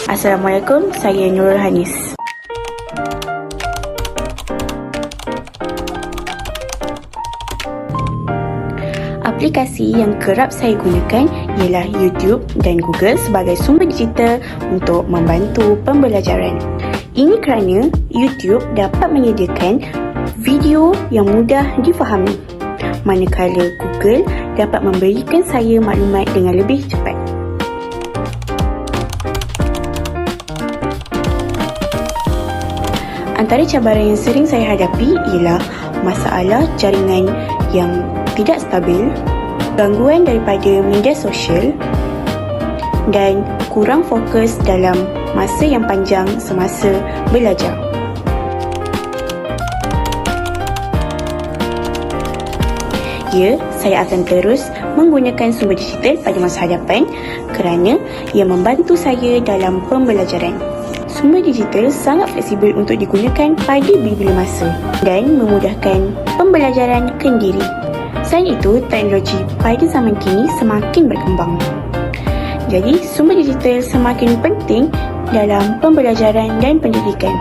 Assalamualaikum, saya Nurul Hanis. Aplikasi yang kerap saya gunakan ialah YouTube dan Google sebagai sumber digital untuk membantu pembelajaran. Ini kerana YouTube dapat menyediakan video yang mudah difahami, manakala Google dapat memberikan saya maklumat dengan lebih cepat. Antara cabaran yang sering saya hadapi ialah masalah jaringan yang tidak stabil, gangguan daripada media sosial dan kurang fokus dalam masa yang panjang semasa belajar. Ya, saya akan terus menggunakan sumber digital pada masa hadapan kerana ia membantu saya dalam pembelajaran. Sumber digital sangat fleksibel untuk digunakan pada bila-bila masa dan memudahkan pembelajaran kendiri. Selain itu, teknologi pada zaman kini semakin berkembang. Jadi, sumber digital semakin penting dalam pembelajaran dan pendidikan.